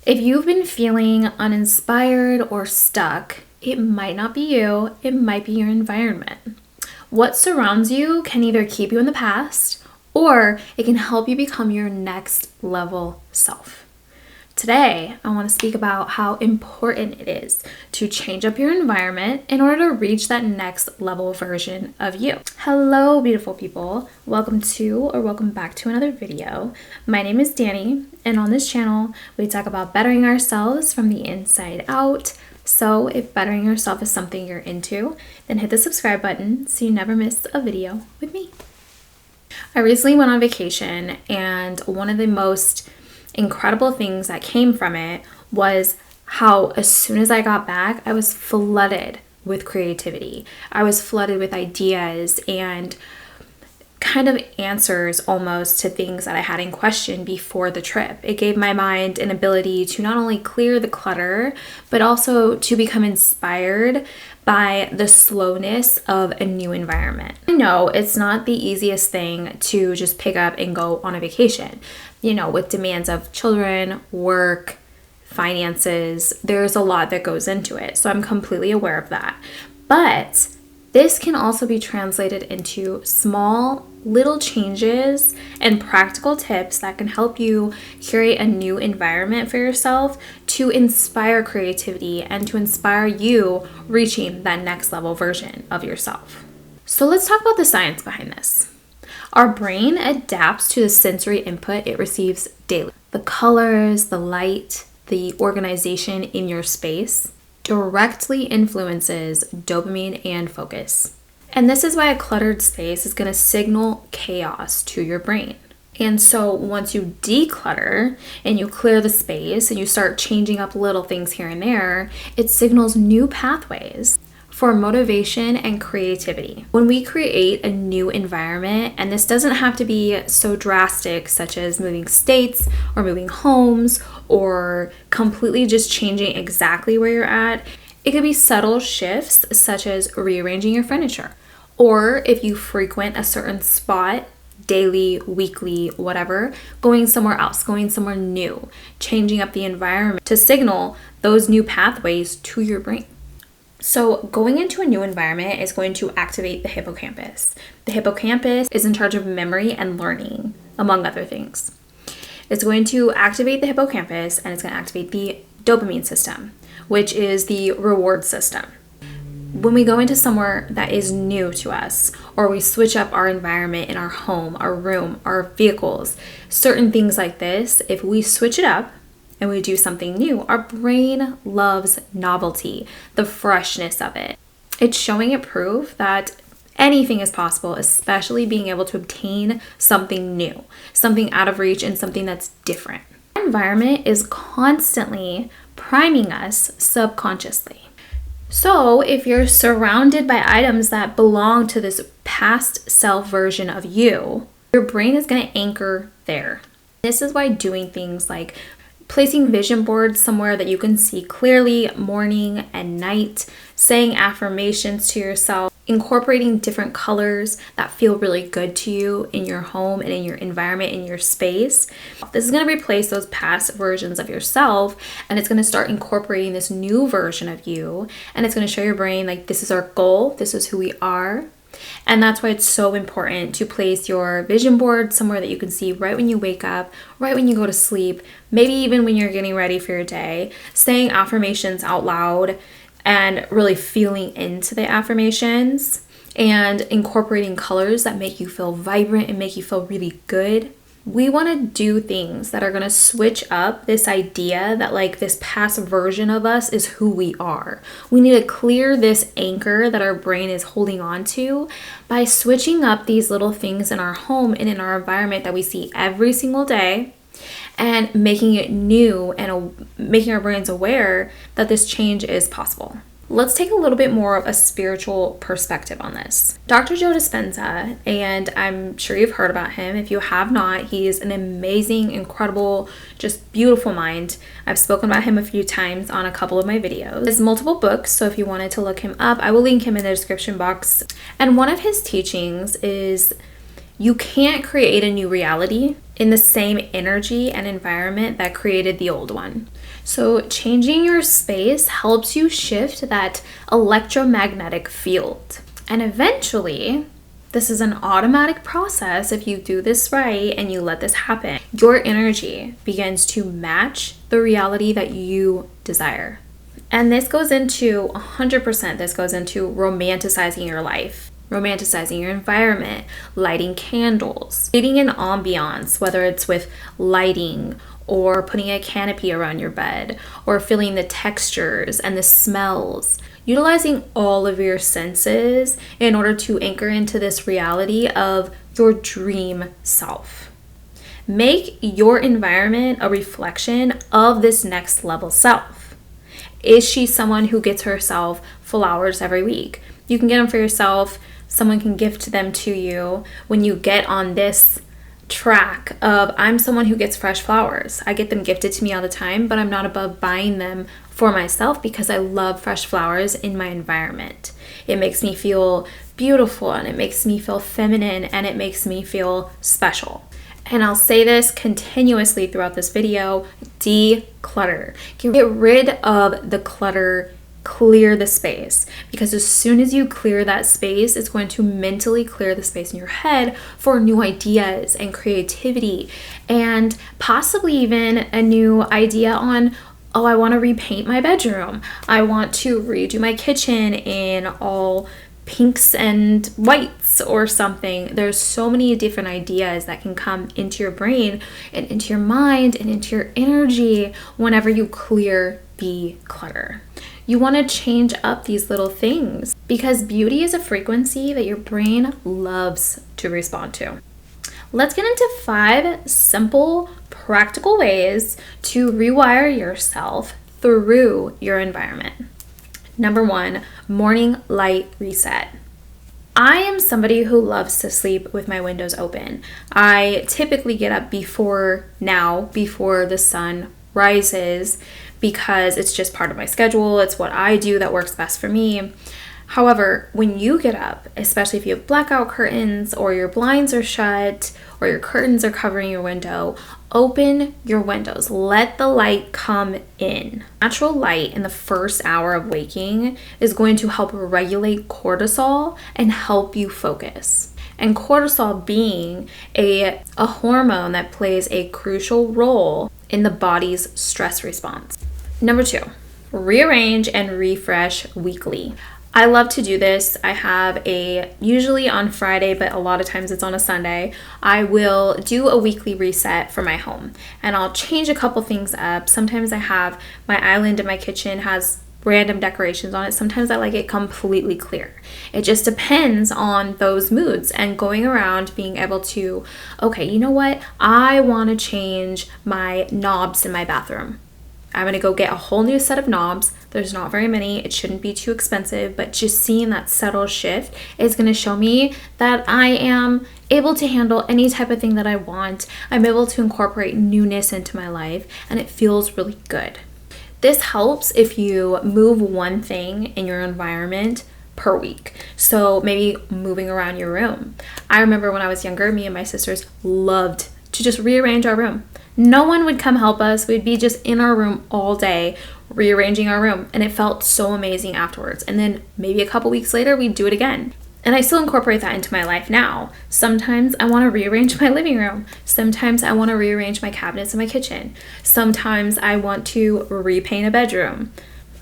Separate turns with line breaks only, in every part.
If you've been feeling uninspired or stuck, it might not be you, it might be your environment. What surrounds you can either keep you in the past or it can help you become your next level self. Today, I want to speak about how important it is to change up your environment in order to reach that next level version of you. Hello, beautiful people. Welcome back to another video. My name is Danny, and on this channel, we talk about bettering ourselves from the inside out. So if bettering yourself is something you're into, then hit the subscribe button so you never miss a video with me. I recently went on vacation, and one of the most incredible things that came from it was how as soon as I got back, I was flooded with creativity. I was flooded with ideas and kind of answers almost to things that I had in question before the trip. It gave my mind an ability to not only clear the clutter, but also to become inspired by the slowness of a new environment. I know it's not the easiest thing to just pick up and go on a vacation. With demands of children, work, finances, there's a lot that goes into it. So I'm completely aware of that. But this can also be translated into small little changes and practical tips that can help you curate a new environment for yourself to inspire creativity and to inspire you reaching that next level version of yourself. So let's talk about the science behind this. Our brain adapts to the sensory input it receives daily. The colors, the light, the organization in your space directly influences dopamine and focus. And this is why a cluttered space is going to signal chaos to your brain. And so once you declutter and you clear the space and you start changing up little things here and there, it signals new pathways for motivation and creativity. When we create a new environment, and this doesn't have to be so drastic, such as moving states or moving homes or completely just changing exactly where you're at, it could be subtle shifts such as rearranging your furniture. Or if you frequent a certain spot, daily, weekly, whatever, going somewhere else, going somewhere new, changing up the environment to signal those new pathways to your brain. So going into a new environment is going to activate the hippocampus. The hippocampus is in charge of memory and learning, among other things. It's going to activate the hippocampus and it's going to activate the dopamine system, which is the reward system. When we go into somewhere that is new to us, or we switch up our environment in our home, our room, our vehicles, certain things like this, if we switch it up, and we do something new, our brain loves novelty, the freshness of it. It's showing it proof that anything is possible, especially being able to obtain something new, something out of reach and something that's different. Our environment is constantly priming us subconsciously. So if you're surrounded by items that belong to this past self version of you, your brain is going to anchor there. This is why doing things like placing vision boards somewhere that you can see clearly morning and night, saying affirmations to yourself, incorporating different colors that feel really good to you in your home and in your environment, in your space. This is going to replace those past versions of yourself, and it's going to start incorporating this new version of you, and it's going to show your brain like, this is our goal, this is who we are. And that's why it's so important to place your vision board somewhere that you can see right when you wake up, right when you go to sleep, maybe even when you're getting ready for your day, saying affirmations out loud and really feeling into the affirmations and incorporating colors that make you feel vibrant and make you feel really good. We want to do things that are going to switch up this idea that like this past version of us is who we are. We need to clear this anchor that our brain is holding on to by switching up these little things in our home and in our environment that we see every single day and making it new and making our brains aware that this change is possible. Let's take a little bit more of a spiritual perspective on this. Dr. Joe Dispenza, and I'm sure you've heard about him. If you have not, he is an amazing, incredible, just beautiful mind. I've spoken about him a few times on a couple of my videos. He has multiple books, so if you wanted to look him up, I will link him in the description box. And one of his teachings is You can't create a new reality in the same energy and environment that created the old one. So changing your space helps you shift that electromagnetic field. And eventually, this is an automatic process. If you do this right and you let this happen, your energy begins to match the reality that you desire. And this goes into 100%, this goes into romanticizing your life, romanticizing your environment, lighting candles, creating an ambiance, whether it's with lighting or putting a canopy around your bed or feeling the textures and the smells, utilizing all of your senses in order to anchor into this reality of your dream self. Make your environment a reflection of this next level self. Is she someone who gets herself flowers every week? You can get them for yourself. Someone can gift them to you. When you get on this track of, I'm someone who gets fresh flowers. I get them gifted to me all the time, but I'm not above buying them for myself because I love fresh flowers in my environment. It makes me feel beautiful and it makes me feel feminine and it makes me feel special. And I'll say this continuously throughout this video, declutter. Get rid of the clutter, clear the space. Because as soon as you clear that space, it's going to mentally clear the space in your head for new ideas and creativity and possibly even a new idea on, oh, I want to repaint my bedroom. I want to redo my kitchen in all pinks and whites or something. There's so many different ideas that can come into your brain and into your mind and into your energy whenever you clear the clutter. You want to change up these little things because beauty is a frequency that your brain loves to respond to. Let's get into 5 simple, practical ways to rewire yourself through your environment. Number 1, morning light reset. I am somebody who loves to sleep with my windows open. I typically get up before the sun rises because it's just part of my schedule. It's what I do that works best for me. However, when you get up, especially if you have blackout curtains or your blinds are shut or your curtains are covering your window, open your windows. Let the light come in. Natural light in the first hour of waking is going to help regulate cortisol and help you focus. And cortisol being a hormone that plays a crucial role in the body's stress response. Number 2, rearrange and refresh weekly. I love to do this. I have usually on Friday, but a lot of times it's on a Sunday, I will do a weekly reset for my home and I'll change a couple things up. Sometimes I have my island in my kitchen has random decorations on it. Sometimes I like it completely clear. It just depends on those moods and going around being able to, okay, you know what? I want to change my knobs in my bathroom. I'm going to go get a whole new set of knobs. There's not very many. It shouldn't be too expensive, but just seeing that subtle shift is going to show me that I am able to handle any type of thing that I want. I'm able to incorporate newness into my life, and it feels really good. This helps if you move one thing in your environment per week. So maybe moving around your room. I remember when I was younger, me and my sisters loved to just rearrange our room. No one would come help us. We'd be just in our room all day rearranging our room, and it felt so amazing afterwards. And then maybe a couple weeks later, we'd do it again. And I still incorporate that into my life now. Sometimes I want to rearrange my living room. Sometimes I want to rearrange my cabinets in my kitchen. Sometimes I want to repaint a bedroom.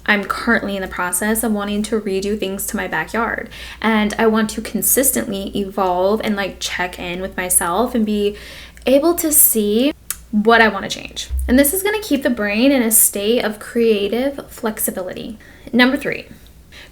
I'm currently in the process of wanting to redo things to my backyard. And I want to consistently evolve and check in with myself and be able to see what I want to change. And this is going to keep the brain in a state of creative flexibility. Number 3,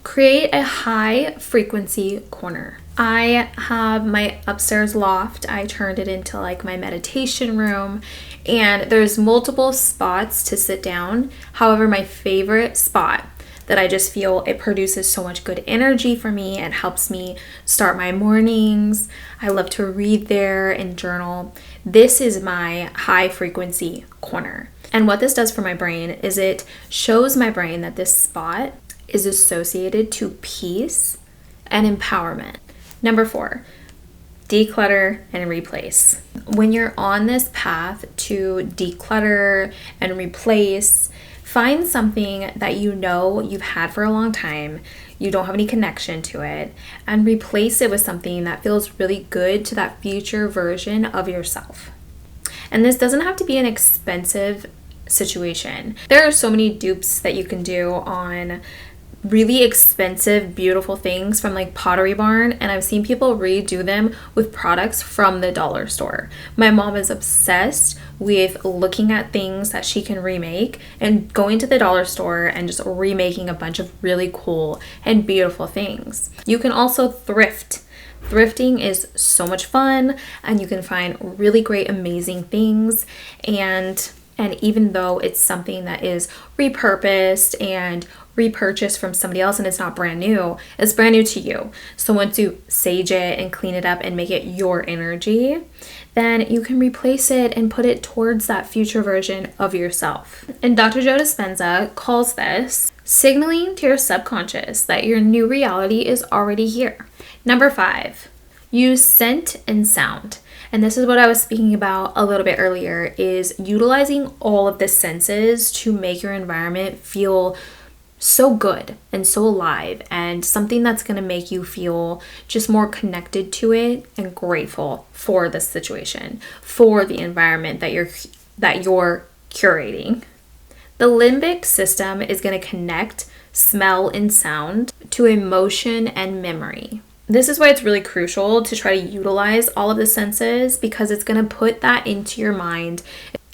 create a high frequency corner. I have my upstairs loft. I turned it into my meditation room, and there's multiple spots to sit down. However, my favorite spot that I just feel it produces so much good energy for me. It helps me start my mornings. I love to read there and journal. This is my high frequency corner. And what this does for my brain is it shows my brain that this spot is associated to peace and empowerment. Number 4, declutter and replace. When you're on this path to declutter and replace, find something that you know you've had for a long time, you don't have any connection to it, and replace it with something that feels really good to that future version of yourself. And this doesn't have to be an expensive situation. There are so many dupes that you can do on really expensive, beautiful things from like Pottery Barn, and I've seen people redo them with products from the dollar store. My mom is obsessed with looking at things that she can remake and going to the dollar store and just remaking a bunch of really cool and beautiful things. You can also thrift. Thrifting is so much fun, and you can find really great, amazing things. And even though it's something that is repurposed and repurchased from somebody else and it's not brand new, it's brand new to you. So once you sage it and clean it up and make it your energy, then you can replace it and put it towards that future version of yourself. And Dr. Joe Dispenza calls this signaling to your subconscious that your new reality is already here. Number 5, use scent and sound. And this is what I was speaking about a little bit earlier, is utilizing all of the senses to make your environment feel so good and so alive, and something that's going to make you feel just more connected to it and grateful for the situation, for the environment that you're curating. The limbic system is going to connect smell and sound to emotion and memory. This is why it's really crucial to try to utilize all of the senses, because it's going to put that into your mind.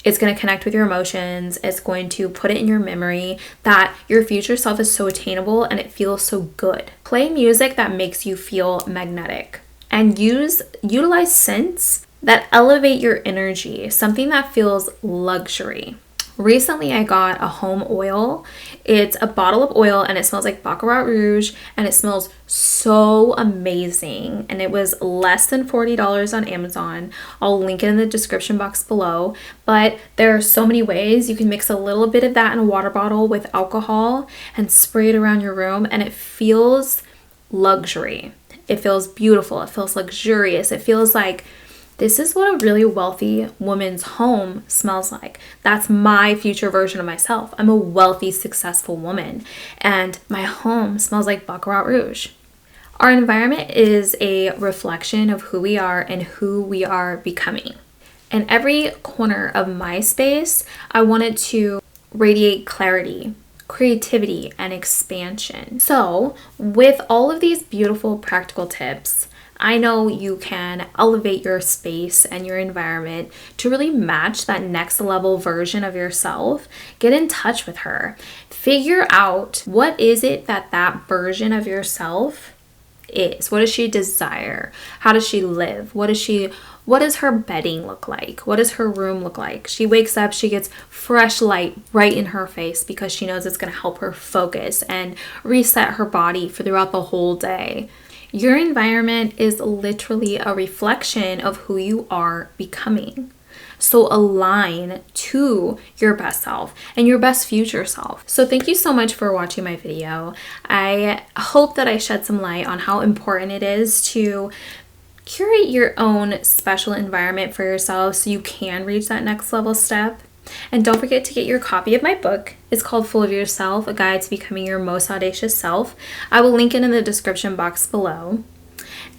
It's going to connect with your emotions. It's going to put it in your memory that your future self is so attainable and it feels so good. Play music that makes you feel magnetic, and utilize scents that elevate your energy, something that feels luxury. Recently, I got a home oil. It's a bottle of oil and it smells like Baccarat Rouge, and it smells so amazing. And it was less than $40 on Amazon. I'll link it in the description box below. But there are so many ways. You can mix a little bit of that in a water bottle with alcohol and spray it around your room, and it feels luxury. It feels beautiful. It feels luxurious. It feels like this is what a really wealthy woman's home smells like. That's my future version of myself. I'm a wealthy, successful woman, and my home smells like Baccarat Rouge. Our environment is a reflection of who we are and who we are becoming. In every corner of my space, I wanted to radiate clarity, creativity, and expansion. So, with all of these beautiful practical tips, I know you can elevate your space and your environment to really match that next level version of yourself. Get in touch with her. Figure out what is it that version of yourself is. What does she desire? How does she live? What does her bedding look like? What does her room look like? She wakes up, she gets fresh light right in her face because she knows it's going to help her focus and reset her body for throughout the whole day. Your environment is literally a reflection of who you are becoming. So align to your best self and your best future self. So thank you so much for watching my video. I hope that I shed some light on how important it is to curate your own special environment for yourself so you can reach that next level step. And don't forget to get your copy of my book. It's called Full of Yourself, A Guide to Becoming Your Most Audacious Self. I will link it in the description box below.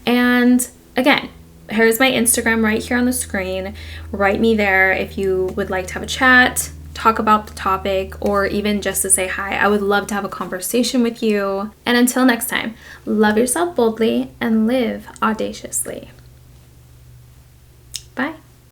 And again, here's my Instagram right here on the screen. Write me there if you would like to have a chat, talk about the topic, or even just to say hi. I would love to have a conversation with you. And until next time, love yourself boldly and live audaciously.